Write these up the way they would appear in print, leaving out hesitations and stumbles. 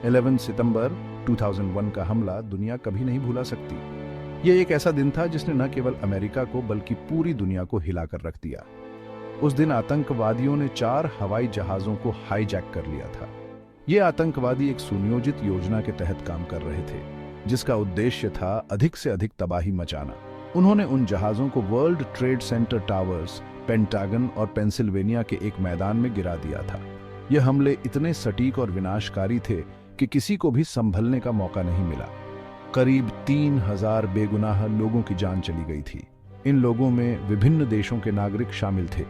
11 सितंबर 2001 का हमला दुनिया कभी नहीं भुला सकती। यह एक ऐसा दिन था जिसने न केवल अमेरिका को बल्कि पूरी दुनिया को हिलाकर रख दिया। उस दिन आतंकवादियों ने 4 हवाई जहाजों को हाईजैक कर लिया था। ये आतंकवादी एक सुनियोजित योजना के तहत काम कर रहे थे, जिसका उद्देश्य था अधिक से अधिक तबाही मचाना। उन्होंने उन जहाजों को world trade centre towers, pentagon और पेंसिल्वेनिया के एक मैदान में गिरा दिया था। यह हमले इतने सटीक और विनाशकारी थे कि किसी को भी संभलने का मौका नहीं मिला। करीब 3000 बेगुनाह लोगों की जान चली गई थी। इन लोगों में विभिन्न देशों के नागरिक शामिल थे,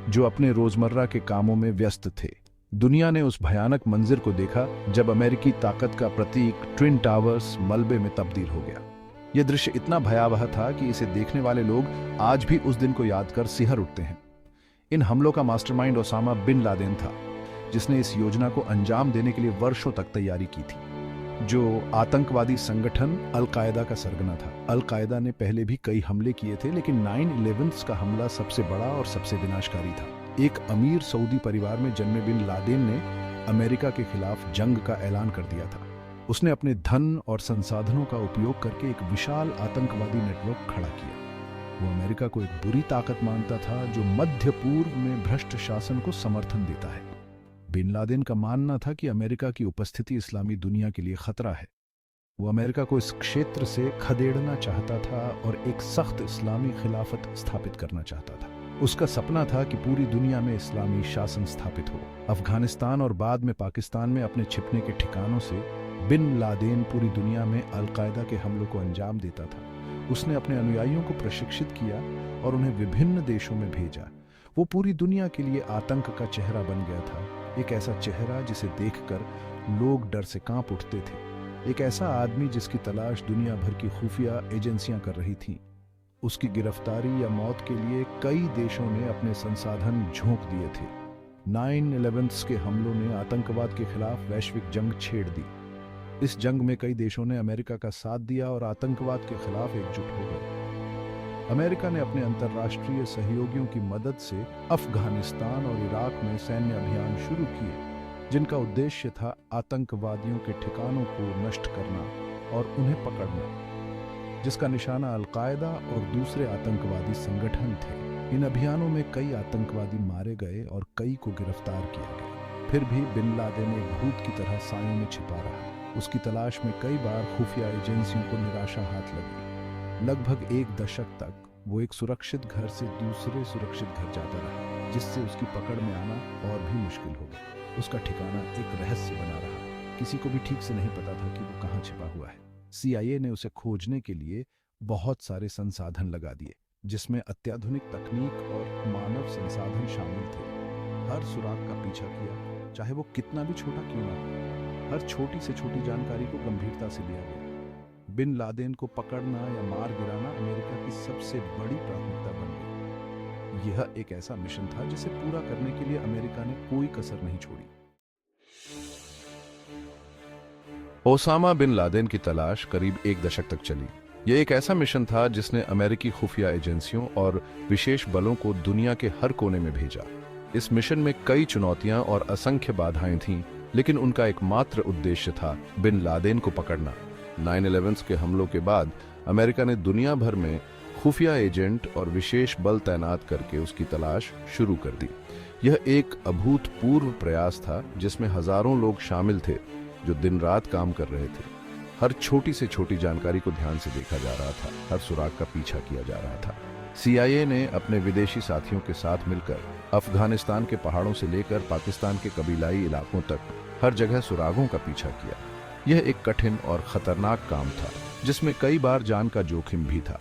जो अपने रोजमर्रा के कामों में व्यस्त थे। दुनिया ने उस भयानक मंजिर को देखा जब अमेरिकी ताकत का प्रतीक ट्विन टावर्स मलबे में तब्दील हो गया। यह दृश्य इतना भयावह था कि इसे देखने वाले लोग आज भी उस दिन को याद कर सिहर उठते हैं। इन हमलों का मास्टरमाइंड ओसामा बिन लादेन था, जिसने इस योजना को अंजाम देने के लिए वर्षों तक तैयारी की थी। जो आतंकवादी संगठन अल-कायदा का सरगना था। अल-कायदा ने पहले भी कई हमले किए थे, लेकिन 9/11 का हमला सबसे बड़ा और सबसे विनाशकारी था। एक अमीर सऊदी परिवार में जन्मे बिन लादेन ने अमेरिका के खिलाफ जंग का ऐलान कर दिया था। उसने अपने धन और संसाधनों का उपयोग करके एक विशाल आतंकवादी नेटवर्क खड़ा किया। वो अमेरिका को एक बुरी ताकत मानता था जो मध्य पूर्व में भ्रष्ट शासन को समर्थन देता है। बिन लादेन का मानना था कि अमेरिका की उपस्थिति इस्लामी दुनिया के लिए खतरा है। वो अमेरिका को इस क्षेत्र से खदेड़ना चाहता था और एक सख्त इस्लामी खिलाफत स्थापित करना चाहता था। उसका सपना था कि पूरी दुनिया में इस्लामी शासन स्थापित हो। अफगानिस्तान और बाद में पाकिस्तान में अपने छिपने के ठिकानों से बिन लादेन पूरी दुनिया में अल-कायदा के हमलों को अंजाम देता था। उसने अपने अनुयायियों को प्रशिक्षित किया और उन्हें विभिन्न देशों में भेजा। वो पूरी दुनिया के लिए आतंक का चेहरा बन गया था, एक ऐसा चेहरा जिसे देखकर लोग डर से कांप उठते थे। एक ऐसा आदमी जिसकी तलाश दुनिया भर की खुफिया एजेंसियां कर रही थीं। उसकी गिरफ्तारी या मौत के लिए कई देशों ने अपने संसाधन झोंक दिए थे। 9/11 के हमलों ने आतंकवाद के खिलाफ वैश्विक जंग छेड़ दी। इस जंग में कई देशों ने अमेरिका का साथ दिया और आतंकवाद के खिलाफ एकजुट हो गए। अमेरिका ने अपने अंतर्राष्ट्रीय सहयोगियों की मदद से अफगानिस्तान और इराक में सैन्य अभियान शुरू किए, जिनका उद्देश्य था आतंकवादियों के ठिकानों को नष्ट करना और उन्हें पकड़ना, जिसका निशाना अल-कायदा और दूसरे आतंकवादी संगठन थे। इन अभियानों में कई आतंकवादी मारे गए और कई को गिरफ्तार किया गया। फिर भी बिन लादेन एक भूत की तरह सायों में छिपा रहा। उसकी तलाश में कई बार खुफिया एजेंसियों को निराशा हाथ लगी। लगभग 1 दशक तक वो एक सुरक्षित घर से दूसरे सुरक्षित घर जाता रहा, जिससे उसकी पकड़ में आना और भी मुश्किल हो गया। उसका ठिकाना एक रहस्य बना रहा। किसी को भी ठीक से नहीं पता था कि वो कहाँ छिपा हुआ है। CIA ने उसे खोजने के लिए बहुत सारे संसाधन लगा दिए, जिसमें अत्याधुनिक तकनीक और मानव संसाधन शामिल थे। हर सुराग का पीछा किया, चाहे वो कितना भी छोटा क्यों ना हो। हर छोटी से छोटी जानकारी को गंभीरता से लिया गया। बिन लादेन को पकड़ना या मार गिराना अमेरिका की सबसे बड़ी प्राथमिकता बन गई। यह एक ऐसा मिशन था जिसे पूरा करने के लिए अमेरिका ने कोई कसर नहीं छोड़ी। ओसामा बिन लादेन की तलाश करीब 1 दशक तक चली। यह एक ऐसा मिशन था जिसने अमेरिकी खुफिया एजेंसियों और विशेष बलों को दुनिया के हर कोने में भेजा। इस मिशन में कई चुनौतियां और असंख्य बाधाएं थीं, लेकिन उनका एकमात्र उद्देश्य था बिन लादेन को पकड़ना। 9/11 के हमलों के बाद अमेरिका ने दुनिया भर में खुफिया एजेंट और विशेष बल तैनात करके उसकी तलाश शुरू कर दी। यह एक अभूतपूर्व प्रयास था जिसमें हजारों लोग शामिल थे जो दिन रात काम कर रहे थे। हर छोटी से छोटी जानकारी को ध्यान से देखा जा रहा था, हर सुराग का पीछा किया जा रहा था। CIA ने अपने विदेशी साथियों के साथ मिलकर अफगानिस्तान के पहाड़ों से लेकर पाकिस्तान के कबीलाई इलाकों तक हर जगह सुरागों का पीछा किया। यह एक कठिन और खतरनाक काम था, जिसमें कई बार जान का जोखिम भी था,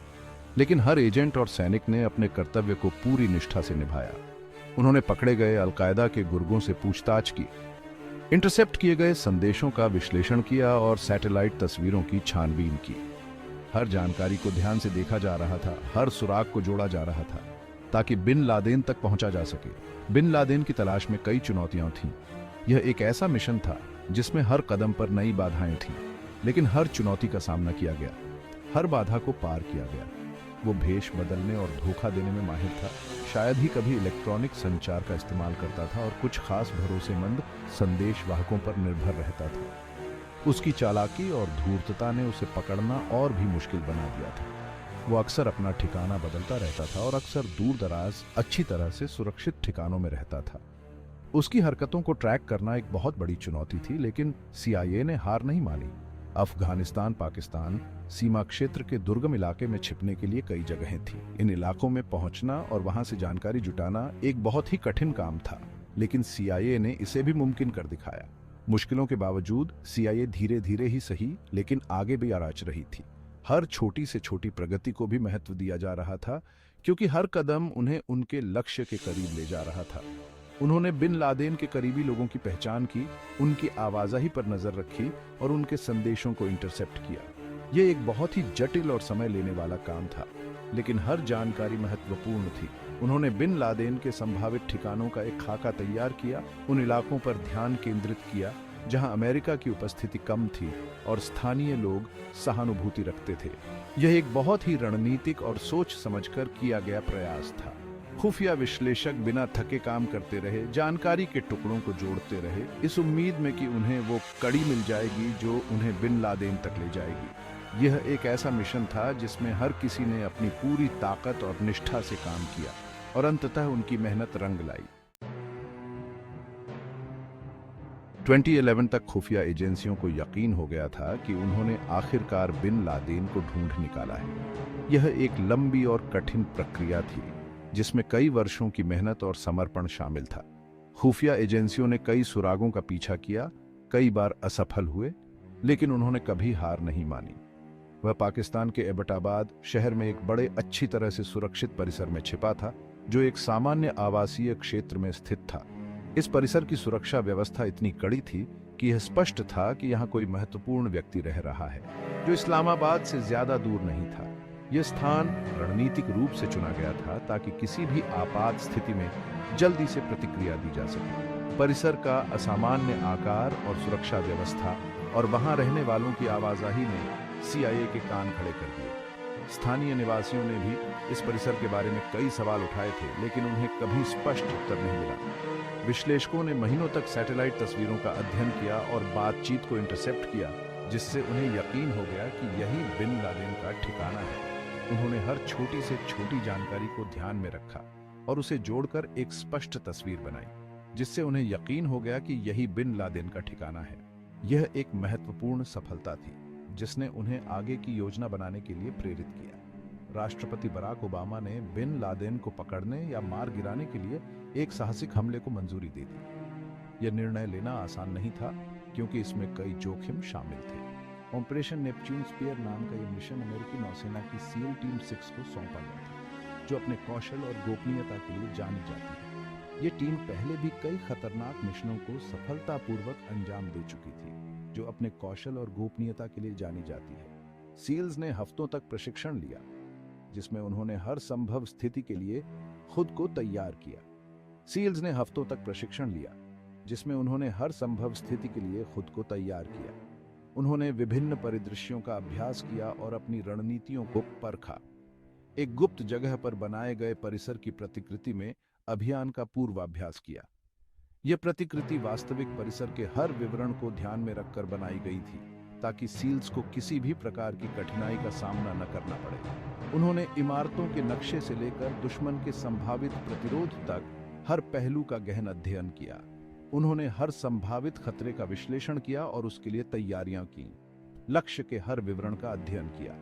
लेकिन हर एजेंट और सैनिक ने अपने कर्तव्य को पूरी निष्ठा से निभाया। उन्होंने पकड़े गए अल-कायदा के गुर्गों से पूछताछ की, इंटरसेप्ट किए गए संदेशों का विश्लेषण किया और सैटेलाइट तस्वीरों की छानबीन की। हर जानकारी को ध्यान से देखा जा रहा था, हर सुराग को जोड़ा जा रहा था ताकि बिन लादेन तक पहुंचा जा सके। बिन लादेन की तलाश में कई चुनौतियां थीं। यह एक ऐसा मिशन था जिसमें हर कदम पर नई बाधाएं थीं, लेकिन हर चुनौती का सामना किया गया, हर बाधा को पार किया गया। वो भेष बदलने और धोखा देने में माहिर था। शायद ही कभी इलेक्ट्रॉनिक संचार का इस्तेमाल करता था और कुछ खास भरोसेमंद संदेश वाहकों पर निर्भर रहता था। उसकी चालाकी और धूर्तता ने उसे पकड़ना और भी मुश्किल बना दिया था। वो अक्सर अपना ठिकाना बदलता रहता था और अक्सर दूर दराज अच्छी तरह से सुरक्षित ठिकानों में रहता था। उसकी हरकतों को ट्रैक करना एक बहुत बड़ी चुनौती थी, लेकिन सीआईए ने हार नहीं मानी। अफगानिस्तान पाकिस्तान सीमा क्षेत्र के दुर्गम इलाके में छिपने के लिए कई जगहें थीं। इन इलाकों में पहुंचना और वहां से जानकारी जुटाना एक बहुत ही कठिन काम था, लेकिन सीआईए ने इसे भी मुमकिन कर दिखाया। मुश्किलों के बावजूद सीआईए धीरे धीरे ही सही लेकिन आगे भी आराच रही थी। हर छोटी से छोटी प्रगति को भी महत्व दिया जा रहा था, क्योंकि हर कदम उन्हें उनके लक्ष्य के करीब ले जा रहा था। उन्होंने बिन लादेन के करीबी लोगों की पहचान की, उनकी आवाजाही पर नजर रखी और उनके संदेशों को इंटरसेप्ट किया। यह एक बहुत ही जटिल और समय लेने वाला काम था, लेकिन हर जानकारी महत्वपूर्ण थी। उन्होंने बिन लादेन के संभावित ठिकानों का एक खाका तैयार किया, उन इलाकों पर ध्यान केंद्रित किया जहां अमेरिका की उपस्थिति कम थी और स्थानीय लोग सहानुभूति रखते थे। यह एक बहुत ही रणनीतिक और सोच समझकर किया गया प्रयास था। खुफिया विश्लेषक बिना थके काम करते रहे, जानकारी के टुकड़ों को जोड़ते रहे, इस उम्मीद में कि उन्हें वो कड़ी मिल जाएगी जो उन्हें बिन लादेन तक ले जाएगी। यह एक ऐसा मिशन था जिसमें हर किसी ने अपनी पूरी ताकत और निष्ठा से काम किया और अंततः उनकी मेहनत रंग लाई। 2011 तक खुफिया एजेंसियों को यकीन हो गया था कि उन्होंने आखिरकार बिन लादेन को ढूंढ निकाला है। यह एक लंबी और कठिन प्रक्रिया थी जिसमें कई वर्षों की मेहनत और समर्पण शामिल था। खुफिया एजेंसियों ने कई सुरागों का पीछा किया, कई बार असफल हुए, लेकिन उन्होंने कभी हार नहीं मानी। वह पाकिस्तान के एबटाबाद शहर में एक बड़े अच्छी तरह से सुरक्षित परिसर में छिपा था, जो एक सामान्य आवासीय क्षेत्र में स्थित था। इस परिसर की सुरक्षा व्यवस्था इतनी कड़ी थी कि यह स्पष्ट था कि यहाँ कोई महत्वपूर्ण व्यक्ति रह रहा है, जो इस्लामाबाद से ज्यादा दूर नहीं था। यह स्थान रणनीतिक रूप से चुना गया था ताकि किसी भी आपात स्थिति में जल्दी से प्रतिक्रिया दी जा सके। परिसर का असामान्य आकार और सुरक्षा व्यवस्था और वहां रहने वालों की आवाजाही ने सीआईए के कान खड़े कर दिए। स्थानीय निवासियों ने भी इस परिसर के बारे में कई सवाल उठाए थे, लेकिन उन्हें कभी स्पष्ट उत्तर नहीं मिला। विश्लेषकों ने महीनों तक सैटेलाइट तस्वीरों का अध्ययन किया और बातचीत को इंटरसेप्ट किया, जिससे उन्हें यकीन हो गया कि यही बिन लादेन का ठिकाना है। उन्होंने हर छोटी से छोटी जानकारी को ध्यान में रखा और उसे जोड़कर एक स्पष्ट तस्वीर बनाई, जिससे उन्हें यकीन हो गया कि यही बिन लादेन का ठिकाना है। यह एक महत्वपूर्ण सफलता थी जिसने उन्हें आगे की योजना बनाने के लिए प्रेरित किया। राष्ट्रपति बराक ओबामा ने बिन लादेन को पकड़ने या मार गिराने के लिए एक साहसिक हमले को मंजूरी दे दी। यह निर्णय लेना आसान नहीं था, क्योंकि इसमें कई जोखिम शामिल थे। ऑपरेशन नेपच्यून स्पीयर नाम का यह मिशन अमेरिकी नौसेना की सील टीम 6 को सौंपा गया था, जो अपने कौशल और गोपनीयता के लिए जानी जाती है। ये टीम पहले भी कई खतरनाक मिशनों को सफलतापूर्वक अंजाम दे चुकी थी, जो अपने कौशल और गोपनीयता के लिए जानी जाती है। सील्स ने हफ्तों तक प्रशिक्षण लिया, जिसमें उन्होंने हर संभव स्थिति के लिए खुद को तैयार किया। सील्स ने हफ्तों तक प्रशिक्षण लिया, जिसमें उन्होंने हर संभव स्थिति के लिए खुद को तैयार किया। उन्होंने विभिन्न परिदृश्यों का अभ्यास किया और अपनी रणनीतियों को परखा। एक गुप्त जगह पर बनाए गए परिसर की प्रतिकृति में अभियान का पूर्वाभ्यास किया। यह प्रतिकृति वास्तविक परिसर के हर विवरण को ध्यान में रखकर बनाई गई थी, ताकि सील्स को किसी भी प्रकार की कठिनाई का सामना न करना पड़े। उन्होंने इमारतों के नक्शे से लेकर दुश्मन के संभावित प्रतिरोध तक हर पहलू का गहन अध्ययन किया। उन्होंने हर संभावित खतरे का विश्लेषण किया और उसके लिए तैयारियां की। लक्ष्य के हर विवरण का अध्ययन किया।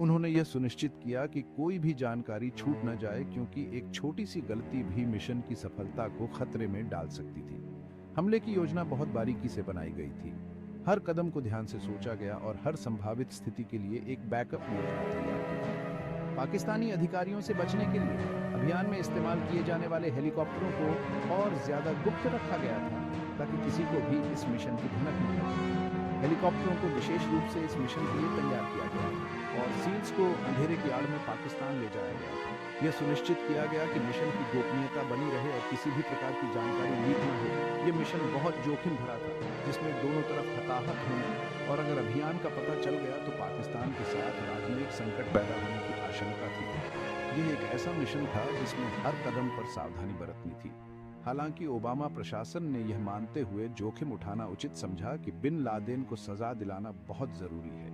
उन्होंने यह सुनिश्चित किया कि कोई भी जानकारी छूट न जाए, क्योंकि एक छोटी सी गलती भी मिशन की सफलता को खतरे में डाल सकती थी। हमले की योजना बहुत बारीकी से बनाई गई थी। हर कदम को ध्यान से सोचा गया और हर संभावित स्थिति के लिए एक बैकअप योजना तैयार की। पाकिस्तानी अधिकारियों से बचने के लिए अभियान में इस्तेमाल किए जाने वाले हेलीकॉप्टरों को और ज्यादा गुप्त रखा गया था, ताकि किसी को भी इस मिशन की भनक न लगे। हेलीकॉप्टरों को विशेष रूप से इस मिशन के लिए तैयार किया गया और सील्स को अंधेरे की आड़ में पाकिस्तान ले जाया गया था। यह सुनिश्चित किया गया कि मिशन की गोपनीयता बनी रहे और किसी भी प्रकार की जानकारी लीक न हो। यह मिशन बहुत जोखिम भरा था, जिसमें दोनों तरफ हताहत होने और अगर अभियान का पता चल गया तो पाकिस्तान के साथ राजनयिक संकट पैदा होने की आशंका थी। यह एक ऐसा मिशन था जिसमें हर कदम पर सावधानी बरतनी थी। हालांकि ओबामा प्रशासन ने यह मानते हुए जोखिम उठाना उचित समझा कि बिन लादेन को सजा दिलाना बहुत जरूरी है।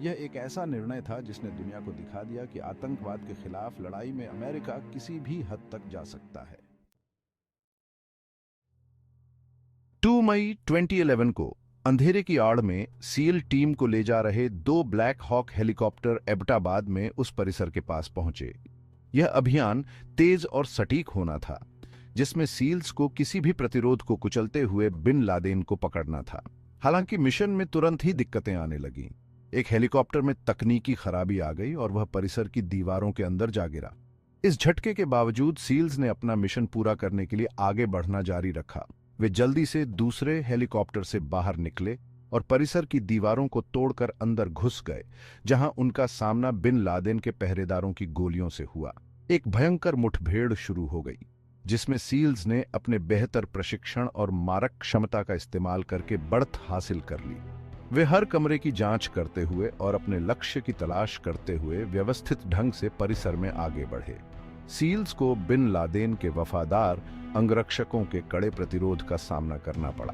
यह एक ऐसा निर्णय था जिसने दुनिया को दिखा दिया कि आतंकवाद के खिलाफ लड़ाई में अमेरिका किसी भी हद तक जा सकता है। 2 मई 2011 को अंधेरे की आड़ में सील टीम को ले जा रहे 2 ब्लैक हॉक हेलीकॉप्टर एबटाबाद में उस परिसर के पास पहुंचे। यह अभियान तेज और सटीक होना था, जिसमें सील्स को किसी भी प्रतिरोध को कुचलते हुए बिन लादेन को पकड़ना था। हालांकि मिशन में तुरंत ही दिक्कतें आने लगीं। एक हेलीकॉप्टर में तकनीकी खराबी आ गई और वह परिसर की दीवारों के अंदर जा गिरा। इस झटके के बावजूद सील्स ने अपना मिशन पूरा करने के लिए आगे बढ़ना जारी रखा। वे जल्दी से दूसरे हेलीकॉप्टर से बाहर निकले और परिसर की दीवारों को तोड़कर अंदर घुस गए, जहां उनका सामना बिन लादेन के पहरेदारों की गोलियों से हुआ। एक भयंकर मुठभेड़ शुरू हो गई, जिसमें सील्स ने अपने बेहतर प्रशिक्षण और मारक क्षमता का इस्तेमाल करके बढ़त हासिल कर ली। वे हर कमरे की जांच करते हुए और अपने लक्ष्य की तलाश करते हुए व्यवस्थित ढंग से परिसर में आगे बढ़े। सील्स को बिन लादेन के वफादार अंगरक्षकों के कड़े प्रतिरोध का सामना करना पड़ा।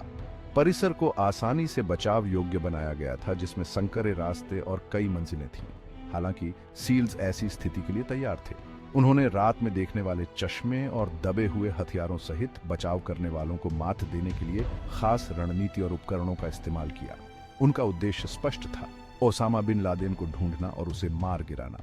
परिसर को आसानी से बचाव योग्य बनाया गया था, जिसमें संकरे रास्ते और कई मंजिलें थीं। हालांकि सील्स ऐसी स्थिति के लिए तैयार थे। उन्होंने रात में देखने वाले चश्मे और दबे हुए हथियारों सहित बचाव करने वालों को मात देने के लिए खास रणनीति और उपकरणों का इस्तेमाल किया। उनका उद्देश्य स्पष्ट था: ओसामा बिन लादेन को ढूंढना और उसे मार गिराना।